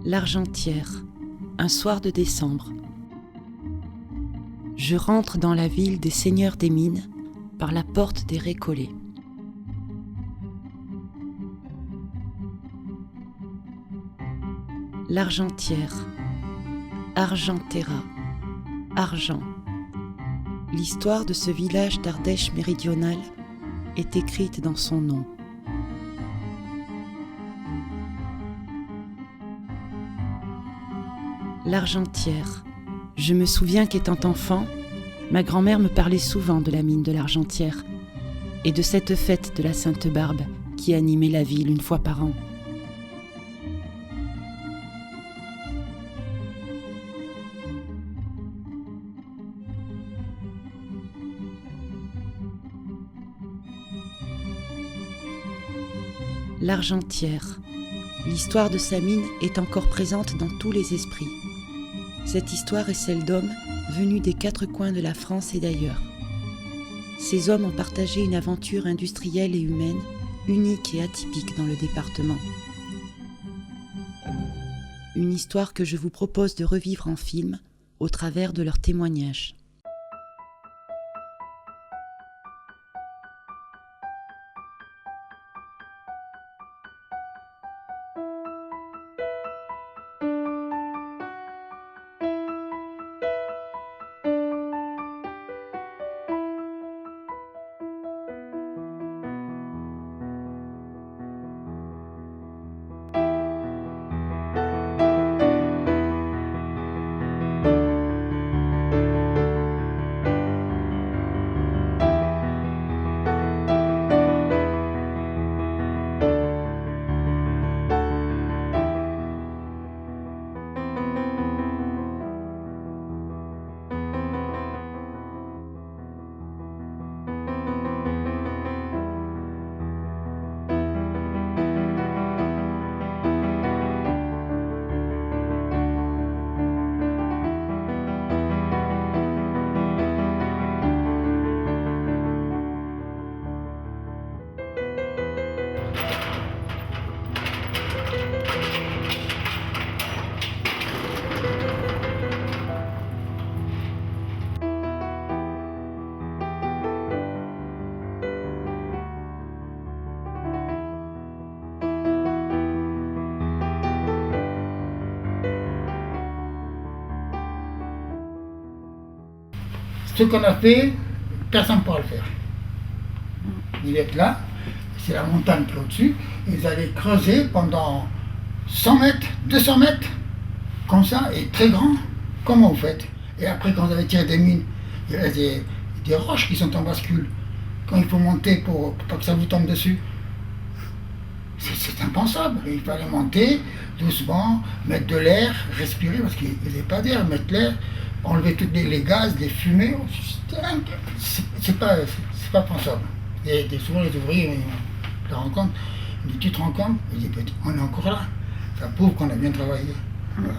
L'Argentière, un soir de décembre. Je rentre dans la ville des seigneurs des mines par la porte des Récollets. L'Argentière, Argentera, argent. L'histoire de ce village d'Ardèche méridionale est écrite dans son nom. L'Argentière. Je me souviens qu'étant enfant, ma grand-mère me parlait souvent de la mine de l'Argentière et de cette fête de la Sainte-Barbe qui animait la ville une fois par an. L'Argentière. L'histoire de sa mine est encore présente dans tous les esprits. Cette histoire est celle d'hommes venus des quatre coins de la France et d'ailleurs. Ces hommes ont partagé une aventure industrielle et humaine unique et atypique dans le département. Une histoire que je vous propose de revivre en film au travers de leurs témoignages. Ce qu'on a fait, personne ne pourra le faire. Ils étaient là, c'est la montagne qui est au-dessus, ils allaient creuser pendant 100 mètres, 200 mètres, comme ça, et très grand. Comment vous faites? Et après, quand vous avez tiré des mines, il y a des roches qui sont en bascule. Quand il faut monter pour pas que ça vous tombe dessus, c'est impensable. Il fallait monter doucement, mettre de l'air, respirer, parce qu'il n'y avait pas d'air, mettre l'air, enlever tous les gaz, les fumées. C'est pas pensable. Et souvent les ouvriers, je les rencontre, ils me disent, tu te rends compte? Je dis, on est encore là. Ça prouve qu'on a bien travaillé. Voilà.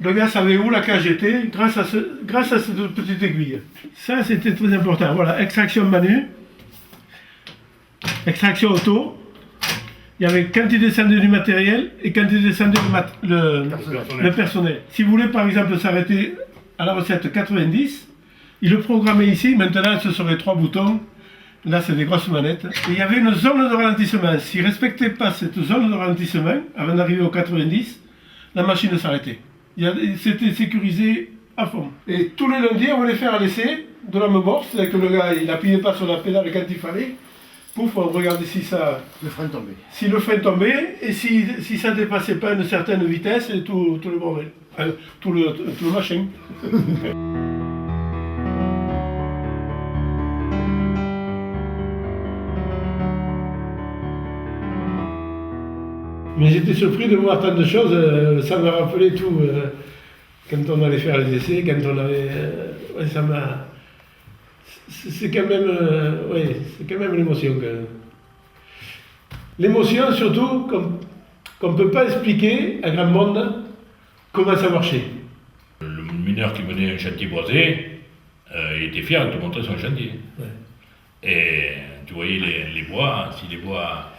Le gars savait où la cage était grâce à cette petite aiguille. Ça, c'était très important. Voilà, extraction manu, extraction auto. Il y avait quand il descendait du matériel et quand il descendait le personnel. Si vous voulez, par exemple, s'arrêter à la recette 90, il le programmait ici. Maintenant, ce serait 3 boutons. Là, c'est des grosses manettes. Et il y avait une zone de ralentissement. S'il ne respectait pas cette zone de ralentissement, avant d'arriver au 90, la machine s'arrêtait. C'était sécurisé à fond. Et tous les lundis, on allait faire l'essai de la bourse, c'est-à-dire que le gars, il n'appuyait pas sur la pédale quand il fallait. Pouf, on regardait si ça... Le frein tombait. Si le frein tombait, et si ça ne dépassait pas une certaine vitesse, et tout le bordel. Tout le machin. Mais j'étais surpris de voir tant de choses, ça m'a rappelé tout. quand on allait faire les essais, quand on avait... ouais, ça m'a... C'est quand même... ouais, c'est quand même l'émotion. L'émotion, surtout, qu'on ne peut pas expliquer à grand monde comment ça marchait. Le mineur qui menait un chantier boisé, il était fier de te montrer son chantier. Ouais. Et tu voyais les bois, si les bois,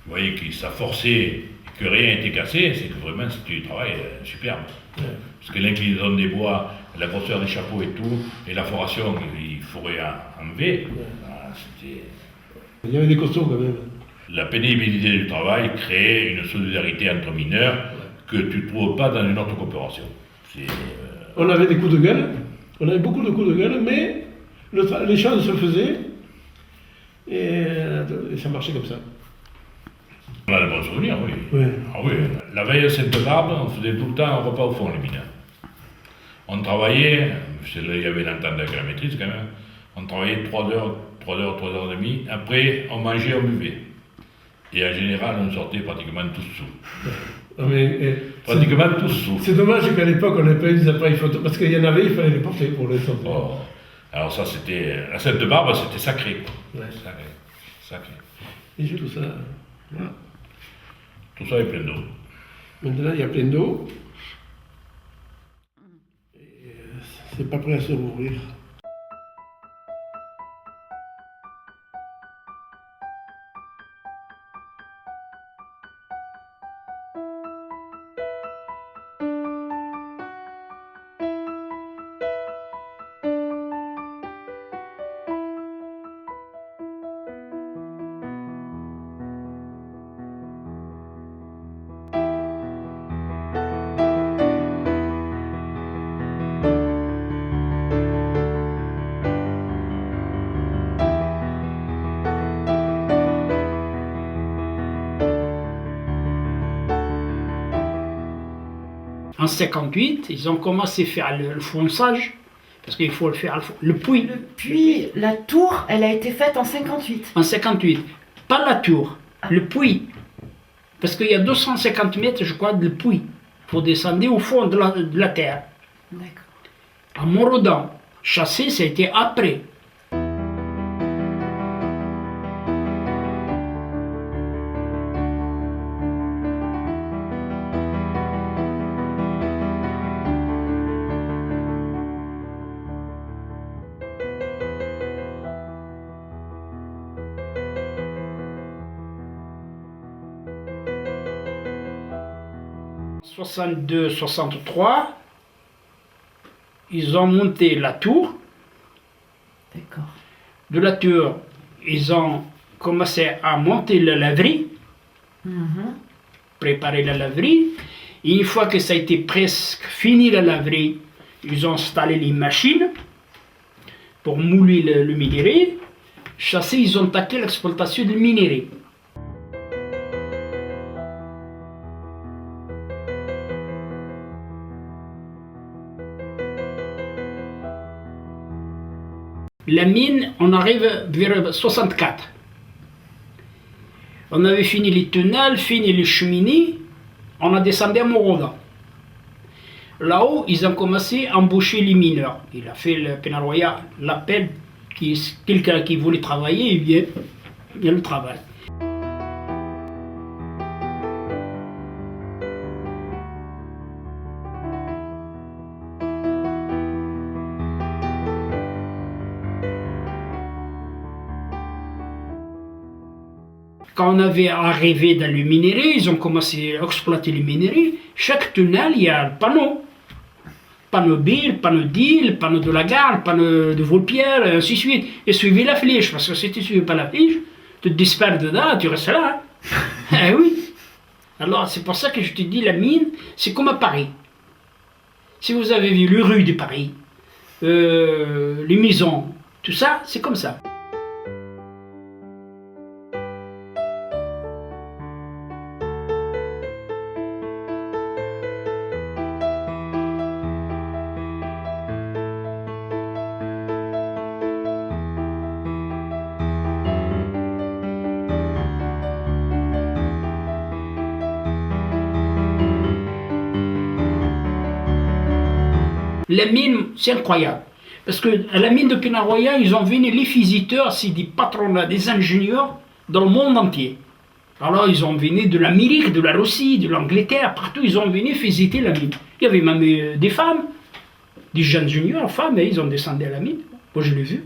tu voyais que ça forçait, que rien n'était cassé, c'est que vraiment c'était du travail superbe. Ouais. Parce que l'inclinaison des bois, la grosseur des chapeaux et tout, et la foration, il fourrait en V, c'était... Il y avait des costauds quand même. La pénibilité du travail crée une solidarité entre mineurs que tu ne trouves pas dans une autre coopération. On avait des coups de gueule, on avait beaucoup de coups de gueule, mais les choses se faisaient et ça marchait comme ça. On a de bons souvenirs, oui. Ouais. Ah oui. La veille de Sainte-Barbe, on faisait tout le temps un repas au fond, les mineurs. On travaillait, il y avait l'entente avec la maîtrise quand même, on travaillait 3 heures et demie, après on mangeait, on buvait. Et en général, on sortait pratiquement tous sous. Pratiquement tous sous. C'est dommage qu'à l'époque, on n'ait pas eu des appareils photo, parce qu'il y en avait, il fallait les porter pour les sortir. Oh. Alors ça, c'était... La Sainte-Barbe, c'était sacré, quoi. Ouais. Sacré. Et j'ai tout ça. Voilà. Tout ça est plein d'eau. Maintenant, il y a plein d'eau. Et c'est pas prêt à se rouvrir. En 58, ils ont commencé à faire le fonçage, parce qu'il faut le faire, le puits. Le puits, la tour, elle a été faite en 58. En 58, pas la tour, le puits. Parce qu'il y a 250 mètres, je crois, de puits. Il faut descendre au fond de la terre. D'accord. À Montrodon, chasser, ça a été après. En 62-63, ils ont monté la tour. D'accord. De la tour, ils ont commencé à monter la laverie, préparer la laverie. Et une fois que ça a été presque fini la laverie, ils ont installé les machines pour mouler le minerai. Chasser, ils ont attaqué l'exploitation du minerai. La mine, on arrive vers 64. On avait fini les tunnels, fini les cheminées, on a descendu à Montrodon. Là-haut, ils ont commencé à embaucher les mineurs. Il a fait le Pénaroya l'appel, quelqu'un qui voulait travailler, il vient le travail. Quand on avait arrivé dans le minerai, ils ont commencé à exploiter le minerai. Chaque tunnel, il y a un panneau. Panneau Bill, panneau d'île, panneau de la gare, panneau de Volpierre, et ainsi de suite. Et suivez la flèche, parce que si tu ne suis pas la flèche, tu te disperses dedans, tu restes là. Eh oui. Alors c'est pour ça que je te dis, la mine, c'est comme à Paris. Si vous avez vu les rues de Paris, les maisons, tout ça, c'est comme ça. La mine, c'est incroyable. Parce que à la mine de Pénaroya, ils ont venu les visiteurs, c'est des patrons, des ingénieurs dans le monde entier. Alors ils ont venu de l'Amérique, de la Russie, de l'Angleterre, partout, ils ont venu visiter la mine. Il y avait même des femmes, des jeunes juniors, femmes, et ils ont descendu à la mine. Moi je l'ai vu.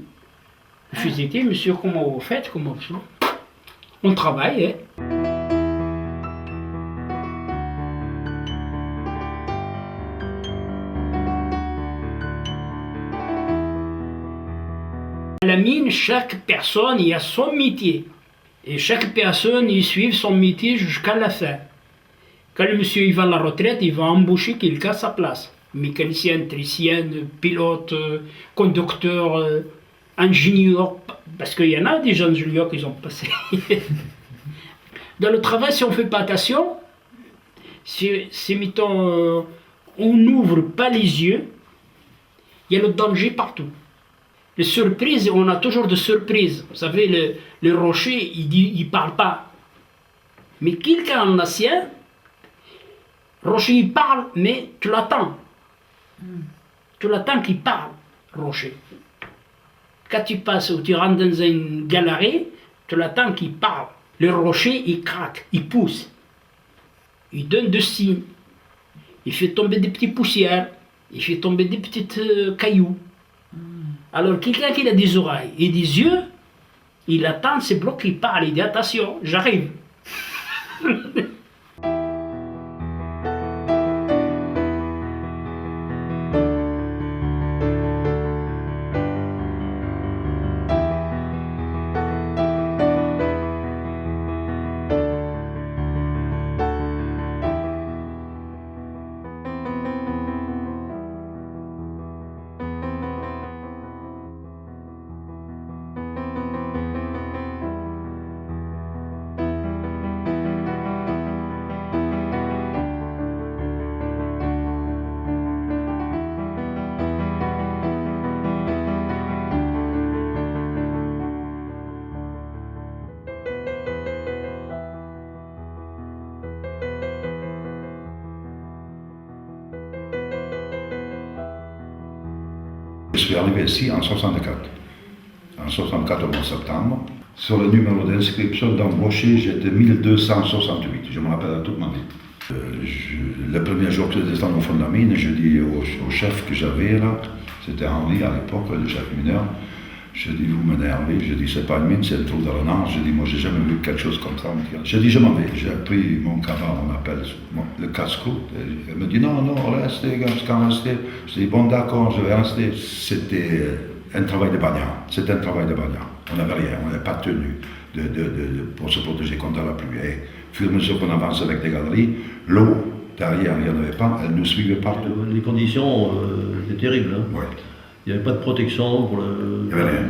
Visiter, monsieur, comment vous faites, comment vous faites. On travaille, hein. À la mine, chaque personne il a son métier. Et chaque personne il suit son métier jusqu'à la fin. Quand le monsieur il va à la retraite, il va embaucher quelqu'un à sa place. Mécanicien, électricien, pilote, conducteur, ingénieur. Parce qu'il y en a des jeunes juniors qui ont passé. Dans le travail, si on ne fait pas attention, si mettons, on n'ouvre pas les yeux, il y a le danger partout. Les surprises, on a toujours de surprises. Vous savez, le rocher, il ne parle pas. Mais quelqu'un en ancien, rocher, il parle, mais tu l'attends. Tu l'attends qu'il parle, rocher. Quand tu passes ou tu rentres dans une galerie, tu l'attends qu'il parle. Le rocher, il craque, il pousse. Il donne des signes. Il fait tomber des petites poussières. Il fait tomber des petites cailloux. Alors, quelqu'un qui a des oreilles et des yeux, il attend, c'est bloqué, il parle, il dit attention, j'arrive. Je suis arrivé ici en 64. En 64 au mois de septembre. Sur le numéro d'inscription d'embauché, j'étais 1268. Je me rappelle toute ma vie. Le premier jour que je descends au fond de la mine, je dis au chef que j'avais là, c'était Henri à l'époque, le chef mineur, je dis vous m'énervez, je dis c'est pas une mine, c'est un trou de renard, je dis moi j'ai jamais vu quelque chose comme ça. Je dis je m'en vais, j'ai pris mon cabas, on appelle le casse-croûte, elle me dit non, restez, restez. Je dis bon d'accord, je vais rester. C'était un travail de bagnard, c'était un travail de bagnard. On n'avait rien, on n'avait pas de tenue pour se protéger contre la pluie. Et au fur et à mesure qu'on avance avec des galeries, l'eau derrière, il n'y en avait pas, elle nous suivait partout. Les conditions étaient terribles. Hein. Ouais. Il n'y avait pas de protection pour le. Il n'y avait rien.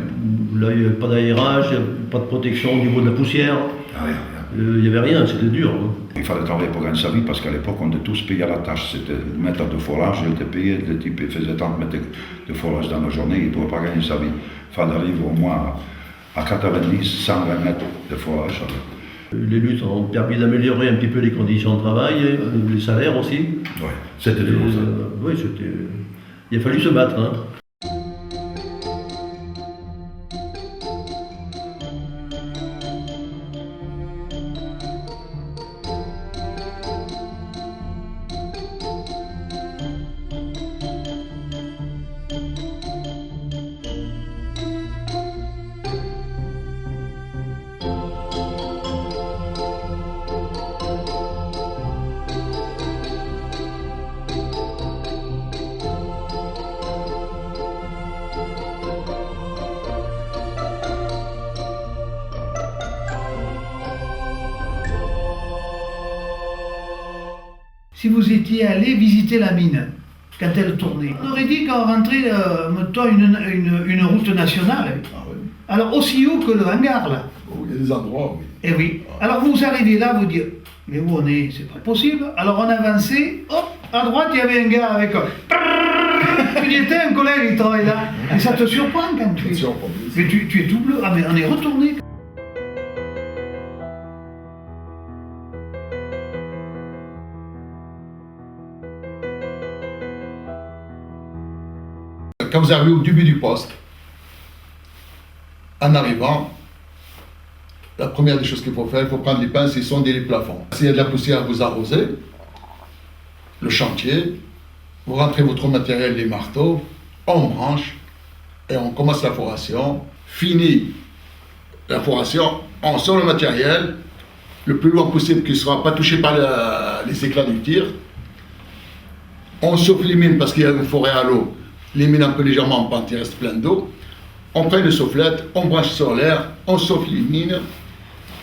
Là, il n'y avait pas d'aérage, il n'y avait pas de protection au niveau de la poussière. Rien. Il n'y avait rien, c'était dur. Hein. Il fallait travailler pour gagner sa vie parce qu'à l'époque, on était tous payés à la tâche. C'était le maître de forage, il était payé, le type faisait tant de mètres de forage dans la journée, il ne pouvait pas gagner sa vie. Il fallait arriver au moins à 90, 120 mètres de forage. Les luttes ont permis d'améliorer un petit peu les conditions de travail, les salaires aussi. Oui, c'était dur. Oui, c'était. Il a fallu se battre. Hein. Si vous étiez allé visiter la mine, quand elle tournait, on aurait dit qu'on rentrait mettons, une route nationale. Ah oui. Alors aussi haut que le hangar là. Oh, il y a des endroits, oui. Eh oui. Alors vous arrivez là, vous dites, mais où on est, c'est pas possible. Alors on avançait, hop, à droite il y avait un gars avec il était un collègue, il travaille là. Et ça te surprend quand tu es. Mais tu es tout bleu. Ah mais on est retourné. quand vous arrivez au début du poste, en arrivant, la première des choses qu'il faut faire, il faut prendre les pinces et sonder les plafonds. S'il y a de la poussière, vous arrosez le chantier, vous rentrez votre matériel, les marteaux, on branche et on commence la foration. Fini la foration, on sort le matériel le plus loin possible qu'il ne sera pas touché par les éclats du tir. On souffle les mines parce qu'il y a une forêt à l'eau. Les mines un peu légèrement en pente, il reste plein d'eau. On prend une soufflette, on branche sur l'air, on souffle les mines,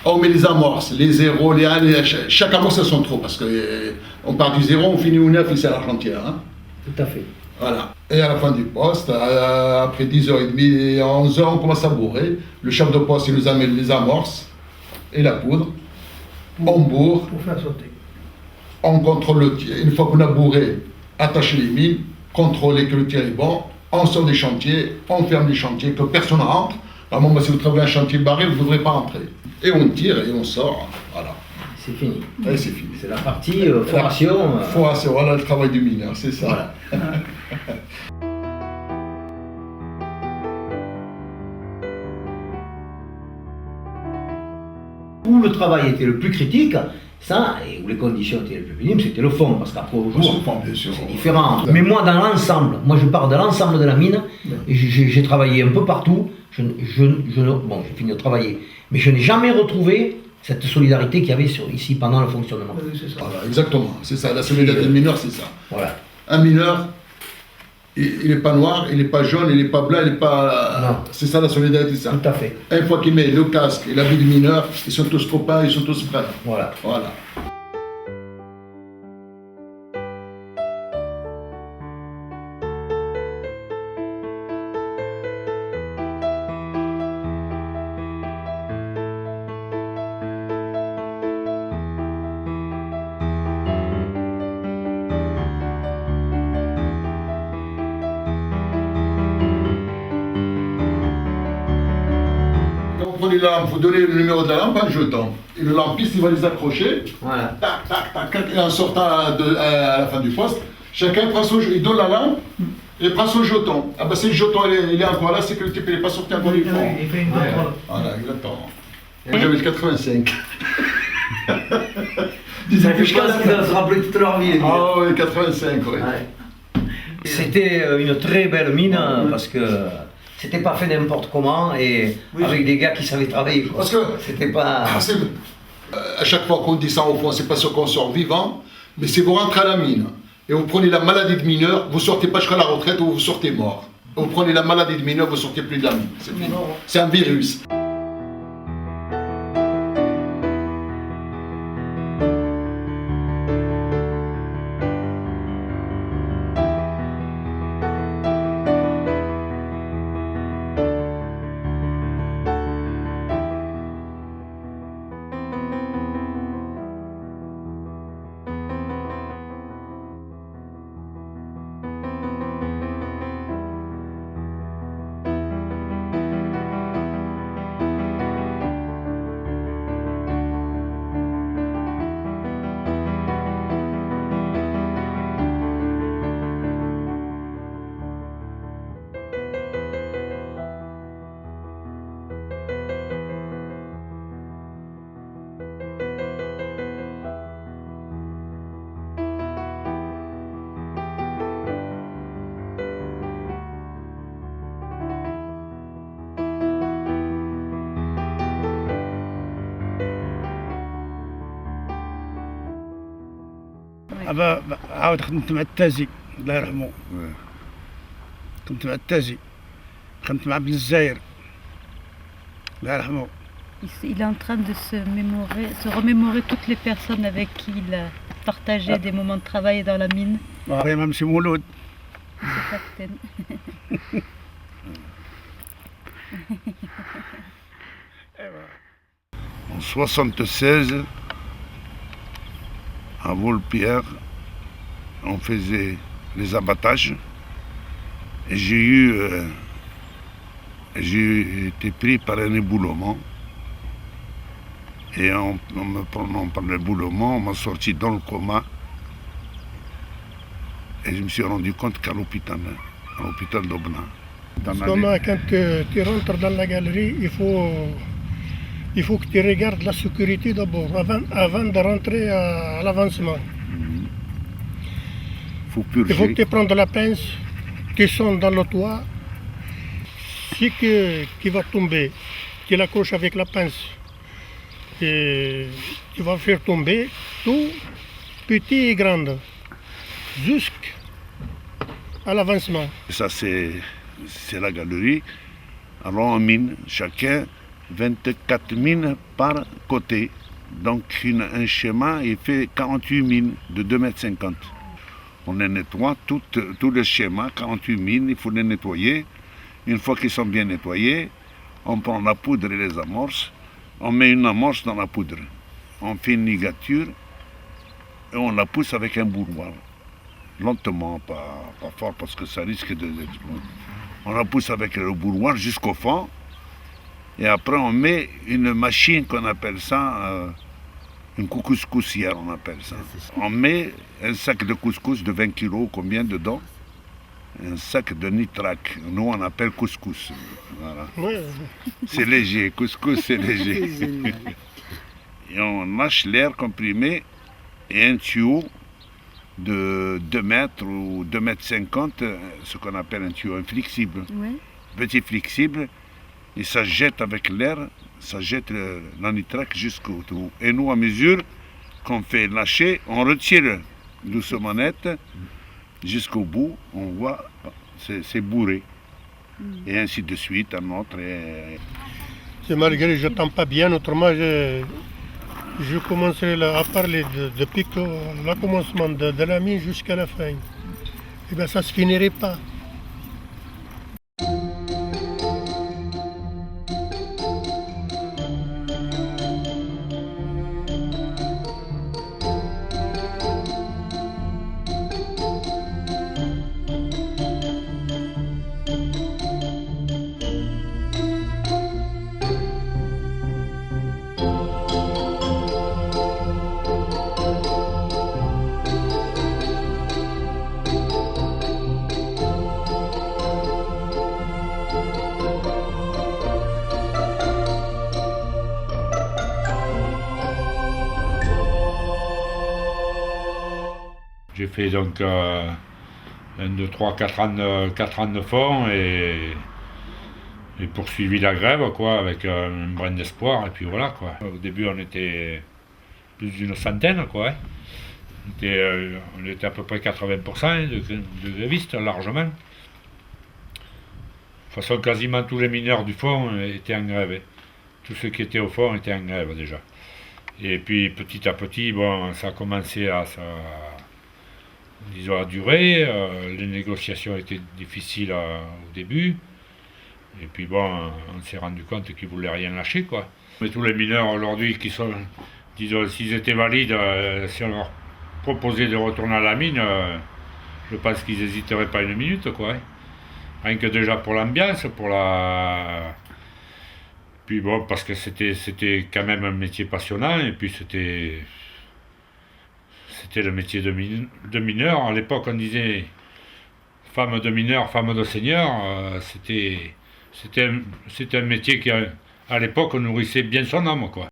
on met les amorces, les zéros, les 1, chaque amorce a son trou parce qu'on part du 0, on finit au 9 ici à l'Argentière. Hein. Tout à fait. Voilà. Et à la fin du poste, après 10h30 et 11h, on commence à bourrer. Le chef de poste, il nous amène les amorces et la poudre. On bourre. Pour faire sauter. On contrôle le tir. Une fois qu'on a bourré, attacher les mines, contrôler que le tir est bon. On sort des chantiers, on ferme les chantiers, que personne ne rentre. À un moment, si vous travaillez un chantier barré, vous ne devrez pas rentrer. Et on tire et on sort. Voilà. C'est fini. Et c'est fini. C'est la partie foration. Foration, voilà le travail du mineur, c'est ça. Voilà. Où le travail était le plus critique, ça, et où les conditions étaient les plus pénibles, c'était le fond, parce qu'après au jour, c'est différent. Mais moi, dans l'ensemble, moi je pars de l'ensemble de la mine, et j'ai travaillé un peu partout, bon, j'ai fini de travailler, mais je n'ai jamais retrouvé cette solidarité qu'il y avait ici pendant le fonctionnement. Voilà, exactement, c'est ça, la solidarité du mineur, c'est ça. Voilà. Un mineur, il n'est pas noir, il n'est pas jaune, il n'est pas blanc, il n'est pas... Non. C'est ça la solidarité, ça. Tout à fait. Une fois qu'il met le casque et l'habit du mineur, ils sont tous copains, ils sont tous prêts. Voilà. Voilà. Prenez la lampe, vous donnez le numéro de la lampe, un jeton. Et le lampiste, il va les accrocher. Voilà. Tac, tac, tac. Et en sortant à la fin du poste, chacun prend son jeton, il donne la lampe et prend son jeton. Ah ben si le jeton il est encore là, c'est que le type n'est pas sorti encore du fond. Il fait une contrôle. Voilà, exactement. Moi j'avais le 85. Je pense qu'ils doivent se rappeler toute leur vie. Ah oui, 85, oui. Ouais. C'était une très belle mine parce que c'était pas fait n'importe comment et avec des gars qui savaient travailler. Quoi. Parce que c'était pas. À chaque fois qu'on descend au fond, c'est pas sûr qu'on sort vivant, mais si vous rentrez à la mine et vous prenez la maladie de mineur, vous sortez pas jusqu'à la retraite ou vous sortez mort. Vous prenez la maladie de mineur, vous sortez plus de la mine. C'est fini. C'est un virus. عاود خدمت مع التازي الله يرحمه كنت مع التازي خدمت مع ابن الزاير الله يرحمه. Il est en train de se remémorer toutes les personnes avec qui il a partagé des moments de travail dans la mine. Même si Mouloud. C'est capitaine. En 76, à Volpierre, on faisait les abattages et j'ai été pris par un éboulement et en me prenant par l'éboulement, on m'a sorti dans le coma et je me suis rendu compte qu'à l'hôpital, à l'hôpital d'Aubenas. Parce que quand tu rentres dans la galerie, il faut que tu regardes la sécurité d'abord, avant de rentrer à l'avancement. Il faut que tu prennes la pince, tu sonnes dans le toit, ce qui va tomber, tu l'accroches avec la pince. Et tu vas faire tomber tout, petit et grand, jusqu'à l'avancement. Ça, c'est la galerie. Alors on mine, chacun 24 mines par côté. Donc un schéma, il fait 48 mines de 2,50 m. On les nettoie, tout le schéma, 48 mines, il faut les nettoyer. Une fois qu'ils sont bien nettoyés, on prend la poudre et les amorces. On met une amorce dans la poudre. On fait une ligature et on la pousse avec un bouloir. Lentement, pas fort parce que ça risque de... On la pousse avec le bouloir jusqu'au fond. Et après, on met une machine qu'on appelle ça, une couscoussière, on appelle ça. On met un sac de couscous de 20 kg, combien dedans? Un sac de nitraque. Nous, on appelle couscous. Voilà. Ouais. C'est léger, couscous, c'est léger. Et on lâche l'air comprimé et un tuyau de 2 mètres ou 2,50 m, ce qu'on appelle un tuyau inflexible. Ouais. Petit flexible. Et ça jette avec l'air, ça jette la nitraque jusqu'au trou. Et nous, à mesure qu'on fait lâcher, on retire doucement net jusqu'au bout, on voit, c'est bourré. Et ainsi de suite, un autre. C'est malgré que je ne t'entends pas bien, autrement je commencerai à parler depuis le commencement de la mine jusqu'à la fin. Et bien ça ne se finirait pas. J'ai fait donc 1, 2, 3, 4 ans de fond et poursuivi la grève quoi, avec un brin d'espoir et puis voilà quoi. Au début on était plus d'une centaine quoi. On était à peu près 80% de grévistes largement. De toute façon quasiment tous les mineurs du fond étaient en grève. Tous ceux qui étaient au fond étaient en grève déjà. Et puis petit à petit bon ça a commencé à durer, les négociations étaient difficiles au début, et puis bon, on s'est rendu compte qu'ils ne voulaient rien lâcher, quoi. Mais tous les mineurs aujourd'hui qui sont, disons, s'ils étaient valides, si on leur proposait de retourner à la mine, je pense qu'ils n'hésiteraient pas une minute, quoi. Rien que déjà pour l'ambiance, puis bon, parce que c'était quand même un métier passionnant, et puis c'était le métier de mineur. À l'époque, on disait femme de mineur, femme de seigneur. C'était un métier qui, à l'époque, nourrissait bien son âme, quoi.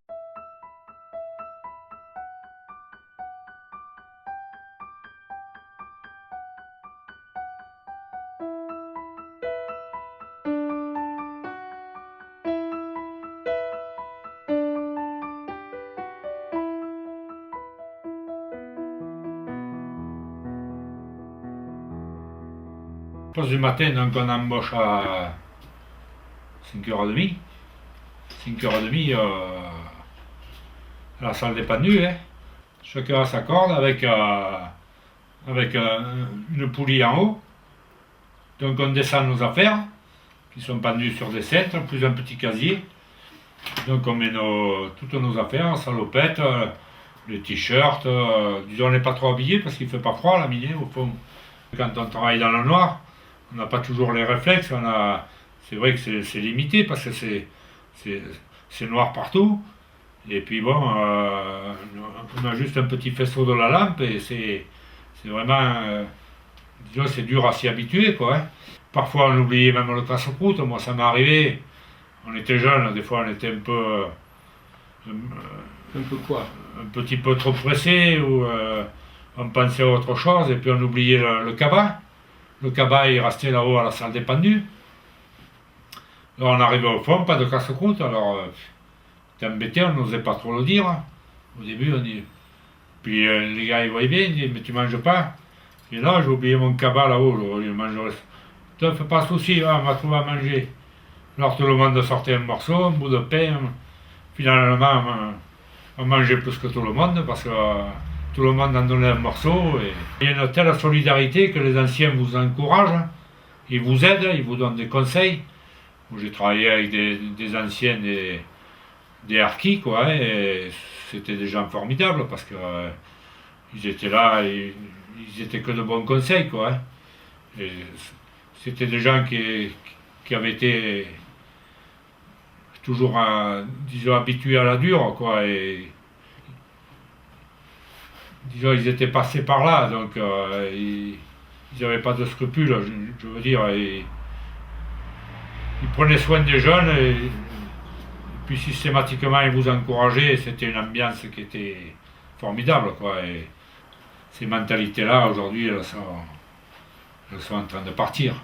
Pause du matin, donc on embauche à 5h30. 5h30 à la salle des pendus. Hein. Chacun a sa corde avec une poulie en haut. Donc on descend nos affaires, qui sont pendues sur des cintres, plus un petit casier. Donc on met toutes nos affaires, salopettes, les t-shirts. Disons on n'est pas trop habillés parce qu'il ne fait pas froid à la mine au fond. Quand on travaille dans le noir, on n'a pas toujours les réflexes, c'est vrai que c'est limité parce que c'est noir partout. Et puis bon, on a juste un petit faisceau de la lampe et c'est vraiment disons, c'est dur à s'y habituer, quoi. Hein. Parfois, on oubliait même le casse-croûte. Moi, ça m'est arrivé. On était jeunes, des fois, on était un peu... Un peu quoi? Un petit peu trop pressé, ou on pensait à autre chose, et puis on oubliait le cabas. Le cabas, il restait là-haut à la salle des pendus. Alors, on arrivait au fond, pas de casse-croûte, alors... T'es embêté, on n'osait pas trop le dire. Au début, on dit... Puis les gars, ils voyaient bien, ils disaient, mais tu manges pas? Et là, j'ai oublié mon cabas là-haut, je mangerai. Ne fais pas de soucis, on va trouver à manger. Alors tout le monde sortait un morceau, un bout de pain. Finalement, on mangeait plus que tout le monde, parce que tout le monde en donnait un morceau. Et il y a une telle solidarité que les anciens vous encouragent, ils vous aident, ils vous donnent des conseils. J'ai travaillé avec des anciens, des harkis, quoi, et c'était des gens formidables, parce que ils étaient là, et ils étaient que de bons conseils, quoi. Et c'était des gens qui avaient été toujours, disons, habitués à la dure, quoi, et disons, ils étaient passés par là, donc ils n'avaient pas de scrupules, je veux dire, et ils prenaient soin des jeunes, et puis systématiquement ils vous encourageaient, c'était une ambiance qui était formidable, quoi, et ces mentalités-là, aujourd'hui, elles sont en train de partir.